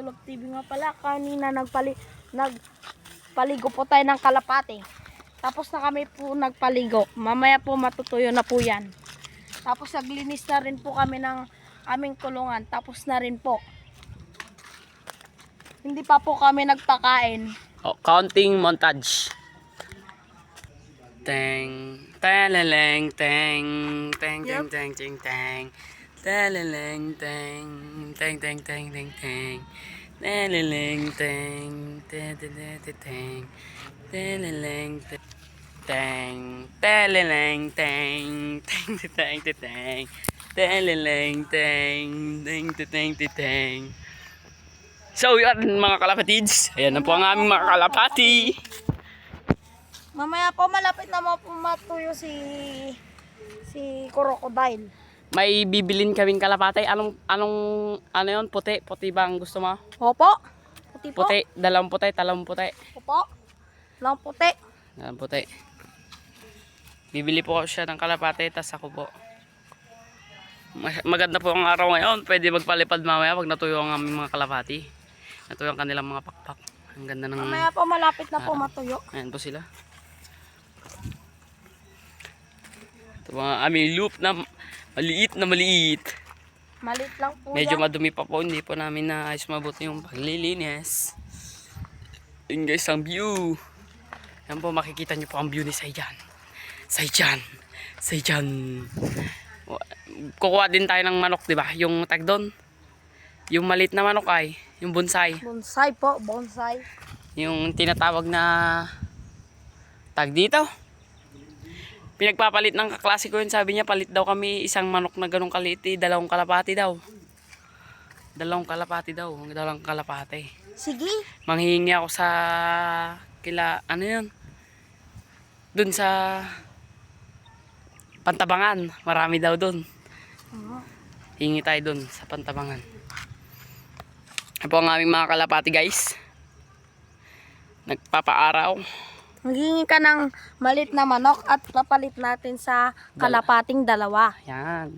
Tulog TV nga pala. Kanina nagpaligo po tayo ng kalapate. Tapos na kami po nagpaligo. Mamaya po matutuyo na po yan. Tapos naglinis na rin po kami ng aming kulungan. Tapos na rin po. Hindi pa po kami nagpakain. Oh, counting montage. Teng, teleleng, teng, teng, teng, teng, teng, teng, teleleng, teng, teng, teng, teng, teng, teng, teleleng, teng, teng, teng, teng, teleleng, teng, teleleng, teng, teng, teng, teng, teleleng, teng, teng, teng, teng, teng. So yun mga kalapatids, ayan na po ang aming mga kalapati. Mamaya po malapit na matuyo si crocodile. May bibilin kaming kalapati. Ano yun? Puti? Puti ba ang gusto mo? Opo. Puti po. Puti, dalawang puti, talawang puti. Opo. Lang puti. Dalawang puti. Bibili po siya ng kalapati, tas ako po. Maganda po ang araw ngayon. Pwede magpalipad mamaya pag natuyo ang aming mga kalapati. Natuyo ang kanilang mga pakpak. Ang ganda ng... Mamaya po malapit na po matuyo. Ayan po sila. Ito mga aming loop na maliit na maliit. Malit lang po Medyo yan. madumi pa po. Hindi po namin naayos mabuti yung paglilinis. Yun guys ang view. Yan po makikita nyo po ang view ni Saijan. Saijan. Saijan. Kukuha din tayo ng manok, di ba? Yung tag doon. Yung maliit na manok ay, yung bonsai. Bonsai po, bonsai. Yung tinatawag na tag dito. Pinagpapalit ng kaklase ko yun. Sabi niya, palit daw kami isang manok na ganong kaliti. Dalawang kalapati daw. Dalawang kalapati daw. Dalawang kalapati. Sige. Manghihingi ako sa ano yun? Dun sa Pantabangan. Marami daw dun. Hingi tayo dun sa Pantabangan. Ito po ang aming mga kalapati guys. Nagpapaaraw. Maghingi ka ng malit na manok at papalit natin sa kalapating dalawa. Yan.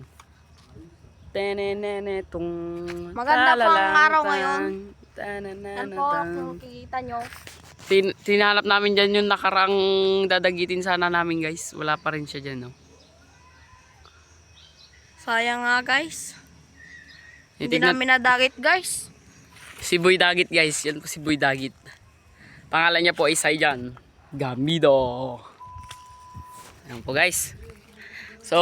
Tenenene tung. Maganda po ang araw ngayon. Tananana. Yan po, kung kikita nyo. Tinahanap namin dyan yung nakarang dadagitin sana namin guys. Wala pa rin siya dyan no. Sayang nga guys. Hindi Titignan- namin nadagit guys. Si Boy Dagit guys. Yan po si Boy Dagit. Pangalan niya po ay Saijan Gamido. Yan po guys. So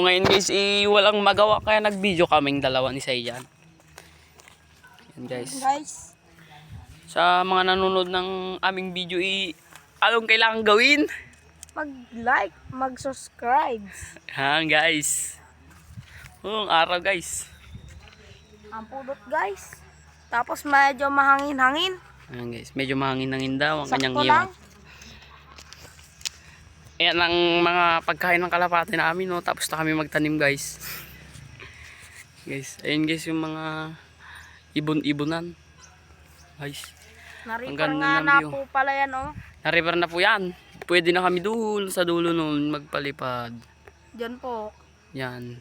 ngayon guys walang magawa kaya nag-video kaming dalawa ni Saijan. Yan guys. Guys. Sa mga nanonood ng aming video anong kailangan gawin? Mag-like, mag-subscribe. Yan guys. Ang araw guys. Ang pudot guys. Tapos medyo mahangin-hangin. Ayan guys, medyo mahangin-hangin daw ang Sakto kanyang lang. iwan. Ayan ang mga pagkain ng kalapati namin no. Tapos na kami magtanim guys. Guys, ayan guys yung mga ibon-ibonan. Guys, ang Nariper ganda nga ng na view. po pala yan oh. na-river na po yan. Pwede na kami doon sa dulo noon magpalipad. Diyan po. Yan.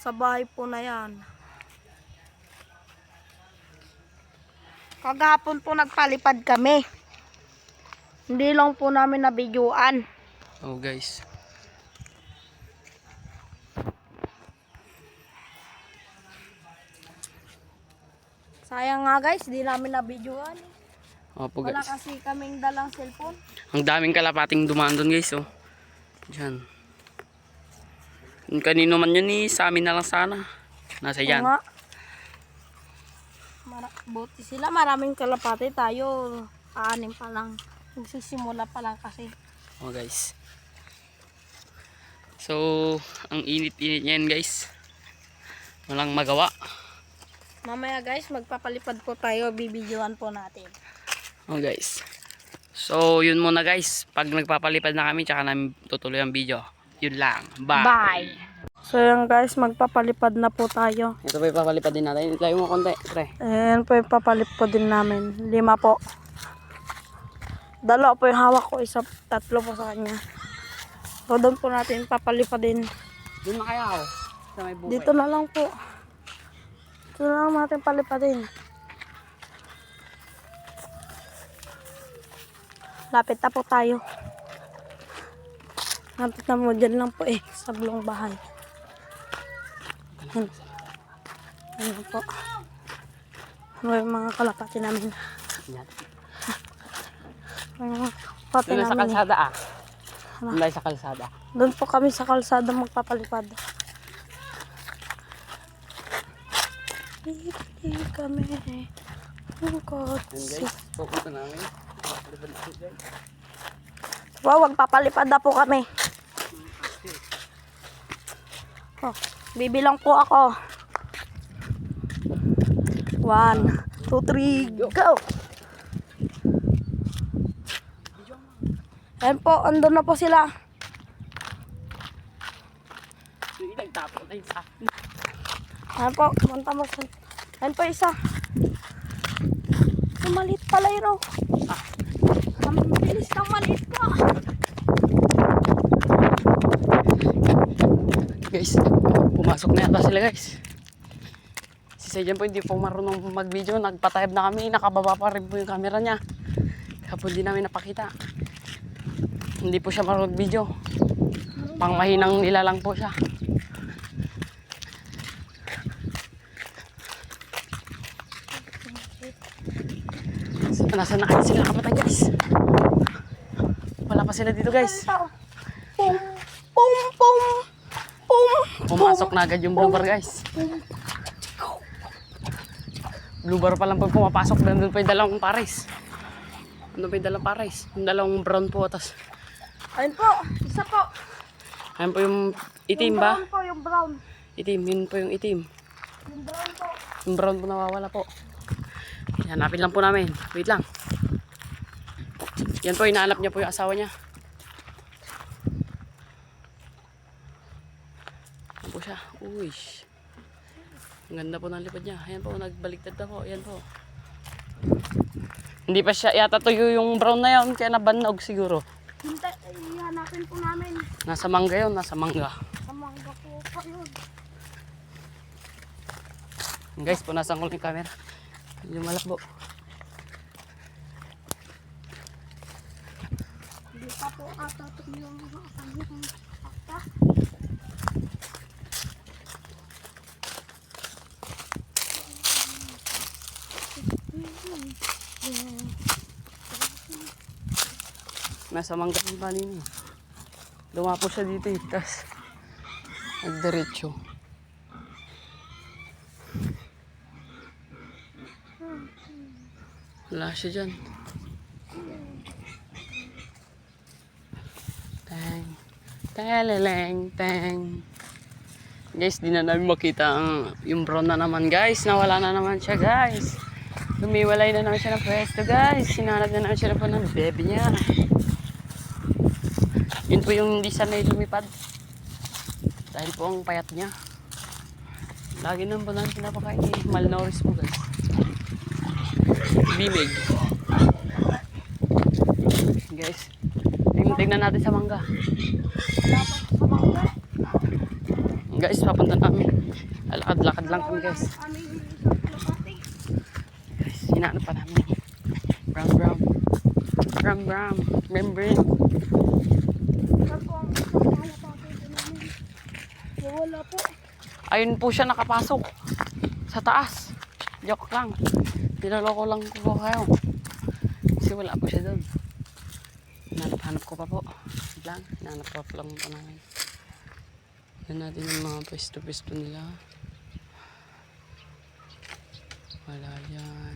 Sa bahay po na yan. Kagahapon po nagpalipad kami. Hindi lang po namin nabidyoan. Oh guys. Sayang nga guys, hindi namin nabidyoan. Opo Wala guys. kasi kaming dalang cellphone. Ang daming kalapating dumaan doon guys oh. Diyan. Kung kanino man yun sa amin na lang sana. Nasa Oo yan. nga. Buti sila, maraming kalapati tayo. Aanim pa lang. Nagsisimula pa lang kasi. Oh guys. So, ang init-init niyan guys. Walang magawa. Mamaya guys, magpapalipad po tayo. Bibidyoan po natin. Oh guys. So, yun muna guys. Pag nagpapalipad na kami, tsaka namin tutuloy ang video. Yun lang. Bye. Bye! So yan guys, magpapalipad na po tayo. Ito pa ipapalipad din natin. Tayo mo konti. Pre. Ayan po yung papalipad din namin. 5 po. 2 po yung hawak ko. 3 po sa kanya. So doon po natin papalipad din. Doon na kaya ako. Sa may bukay. Dito na lang po. Dito na lang natin palipadin. Lapit na po tayo. Lapit na mo. Dyan lang po sa bulong bahay. Yan. Ayan po. Ano yung mga kalapati namin? Yan. Mga kalapati Doon na sa namin. kalsada Doon tayo sa kalsada. Doon po kami sa kalsada magpapalipad. Hindi kami. Oh God. Yan guys, pupunta namin. Wow, magpapalipad na po kami. Oh, bibilang po ako. 1, 2, 3, go! Ayan po, andun na po sila. Yung nagtapon tayo sa akin. Ayan po, pumunta mo sa... Ayan po isa. Ang maliit pala yun, oh. Ang bilis ng maliit po. Guys, pumasok na yata sila guys. Si Sejan po hindi po marunong mag-video. Nagpatayab na kami. Nakababa pa rin po yung camera niya. Kaya po hindi namin napakita. Hindi po siya marunong video. Pang mahinang nilalang po siya. Nasaan na kayo sila kapatid guys? Wala pa sila dito guys. Pum, pum, pum, pum. Pumasok na agad yung blue bar guys. Blue bar pa lang po pumapasok. Doon pa yung dalawang pares. Doon pa yung dalawang pares. Yung dalawang brown po. Tas, Ayun po, isa po. ayan po yung itim Yung ba? brown po, yung brown. Itim, yun po yung itim. Yung brown po. Yung brown po nawawala po. Hanapin lang po namin. Wait lang. Yan po, inaanap niya po yung asawa niya. Yan po siya. Uy. Ang ganda po ng lipad niya. Ayan po, nagbaligtad na po. Ayan po. Hindi pa siya yata tuyo yung brown na yun. Kaya nabanog siguro. Hintay, ihanapin po namin. Nasa mangga yun. Nasa mangga. Sa mangga po pa yun. Guys, punasan ko lang yung camera. Yung malakbo. Hindi pa po ata ito yung kanyang akta. Nasa mangga yung panin eh. Dumapo siya dito eh. Tapos, nagdiretso. Wala siya dyan. Tang. Taleleng, tang. Guys, di na namin makita yung brown na naman guys. Nawala na naman siya guys. Lumiwalay na naman siya ng pwesto guys. Sinanap na naman siya po ng bebe niya. Yun po yung hindi sanay lumipad. Dahil po ang payat niya. Lagi nang po namin pinapakain eh. Malnourished po guys. Bimig. Guys, tingnan natin sa mangga. Guys, papunta namin. Lakad-lakad lang kami guys. Guys, hinahanap pa namin. Brown, brown. Brown, brown. Brown, brown. Wala po. Ayun po siya nakapasok. Sa taas. Joke lang. Pinaloko lang ko kayo. Kasi wala po siya doon. Hanap ko pa po. Lang. Hanap ko pa lang po namin. Yan natin yung mga pwesto-pwesto nila. Wala yan.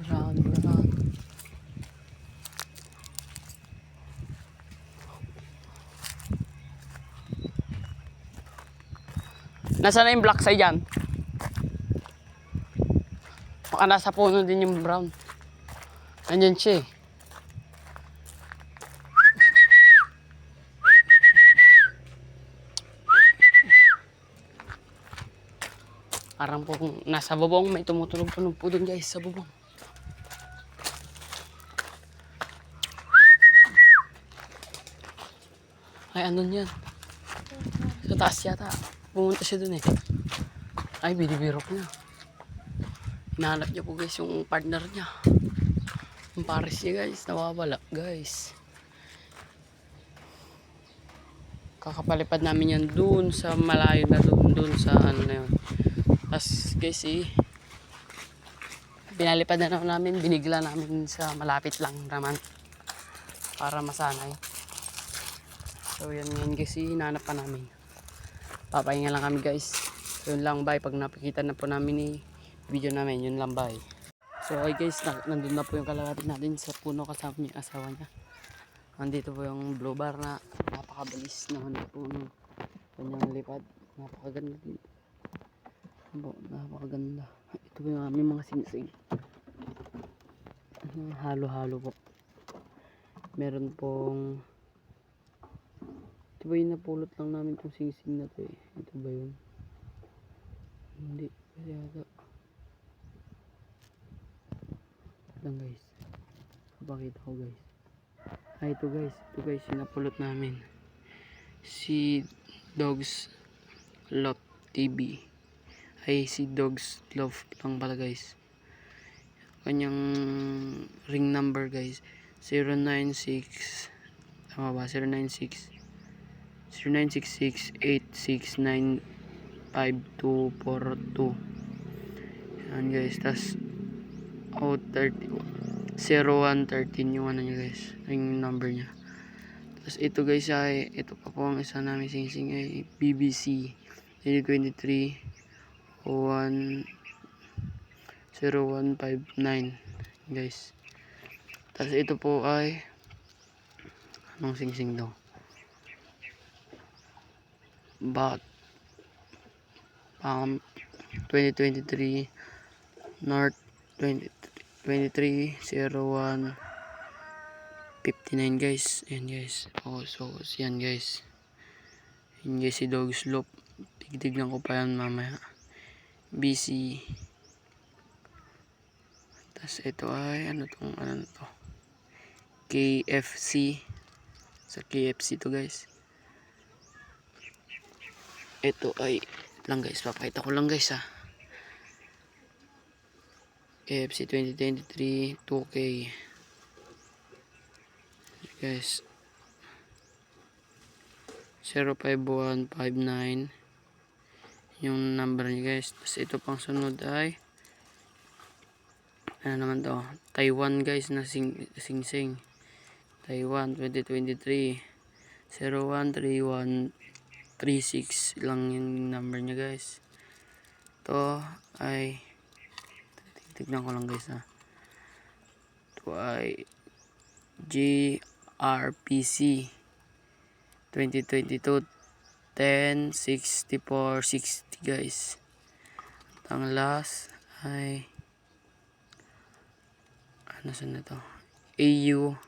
Brown, brown. Nasaan na yung black side dyan? Baka nasa puno din yung brown. Andyan siya eh. Parang po kung nasa bubong, may tumutulog-tunog po dun guys sa bubong. Ay, andun yan. Sa taas yata. Pumunta siya dun eh. Ay, binibirok niya. Hinahanap niya po guys yung partner niya. Ang pares niya guys, nawawala guys. Kakapalipad namin yan dun sa malayo na dun sa ano na yun. Tapos guys pinalipad na namin, binigla namin sa malapit lang naman para masanay. So yan guys, hinanap pa namin. Papahinga lang kami guys. Yun lang bye, pag napakita na po namin video namin, yun lang bye. So okay guys, nandun na po yung kalapit natin sa puno kasama niya yung asawa niya. Nandito po yung blue bar na napakabilis naman po ng kanyang lipad. Napakaganda din. Napakaganda. Ito po yung aming mga singsing. Halo-halo po. Meron pong ito ba yung napulot lang namin itong singsing na to eh. Ito ba yun? Hindi. Kasi yata. Lang guys. Kapakita ko guys. Ito guys yung napulot namin. Si Dogs Love TV. Si Dogs Love lang pala guys. Kanyang ring number guys. 096 tama ba? 0966-869-5242. Yan guys. Tas 0113 yung ano nyo guys, yung number nya. Tapos ito guys ito pa po ang isa namin singsing ay BBC 2023 0159 guys. Tapos ito po ay anong singsing daw, but 2023 North 2301 59 guys. Ayan guys. So yan guys. Yan guys si Dogs Love. Tignan ko pa yan mamaya. BC. Tas ito ay ano to? KFC. Sa KFC to guys. Ito ay lang guys. Papakita ko lang guys KFC 2023 2K guys. 05159 yung number niya guys. Tapos ito pang sunod ay ano naman to, Taiwan guys na singsing. Taiwan 2023 013136 lang yung number niya guys. Ito ay tignan ko lang guys ito ay GRPC 2022 106460 guys. Ang last ay ano saan na to, AU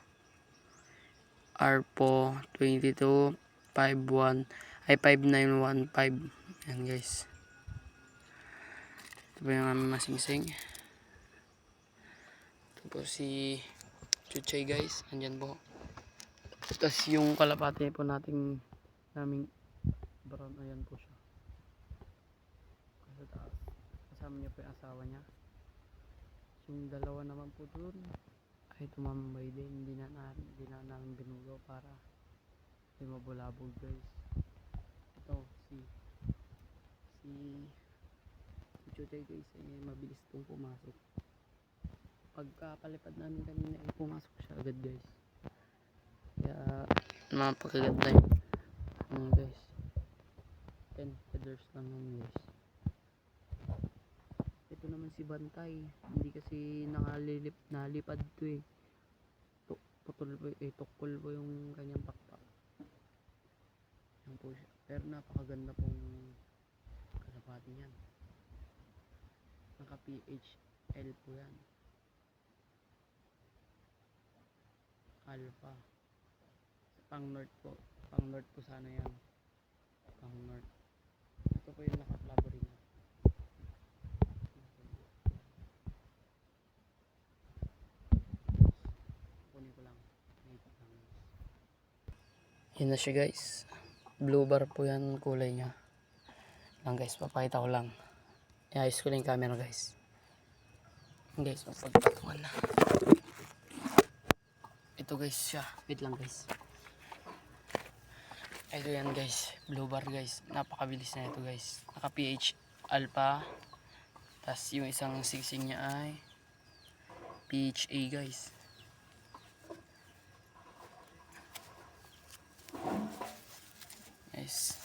ARPO 22 51 ay 5915. Yan guys. Ito ba yung aming masingsing. Ito po si Chuchay guys, andyan po. Tapos yung kalapate po naming brown, ayan po siya sa taas. Kasama niya po yung asawa niya. Yung dalawa naman po dun ay tumambay din. Hindi na namin binugaw para hindi mabulabog guys. Ito si Chuchay guys ay mabilis pong pumasok. Pagkapalipad namin kanina ay pumasok siya agad guys. Kaya napakaganda yun guys. 10 feathers lang yun guys. Ito naman si Bantay, hindi kasi nalipad to eh. Tukol po yung kanyang pakpak. Yan po siya. Pero napakaganda pong kalapati niyan. Naka PHL po yan. Alpha. Pang north po sana yan. Pang north. Ito po yung naka-flabo rin. Kunin ko lang. Yan na siya guys. Blue bar po yan kulay niya. Lang guys, papakita ko lang. I-ayos ko lang yung camera guys. Yan guys, mapagpatungan na. ito guys siya. Wait lang guys. Ito yan guys. Blue bar guys. Napakabilis na ito guys. Naka PH alpha. Tapos yung isang sigsing niya ay PHA guys. Guys.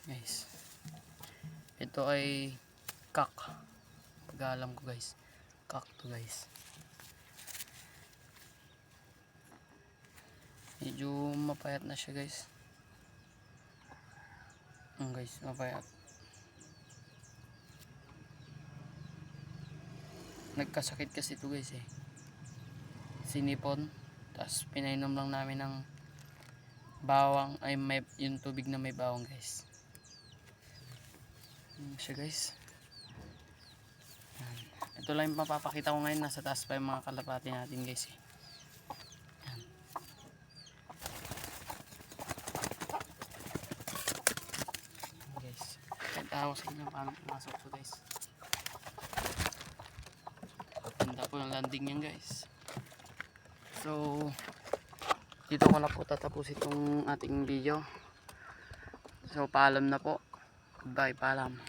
Guys. Ito ay kak. Pag-alam ko guys. Kak to guys. Medyo mapayat na siya guys. Guys, mapayat. Nagkasakit kasi ito guys eh. Sinipon. Tapos pinainom lang namin ng bawang. Ay may, yung tubig na may bawang guys. Siya guys. Yan. Ito lang yung mapapakita ko ngayon. Nasa taas pa yung mga kalapati natin guys eh. Yan. Guys. Kaya ako sa inyo paano pumasok to guys. Ganda po yung landing yan guys. So dito ko na po tatapos itong ating video. So paalam na po. Bye, paalam.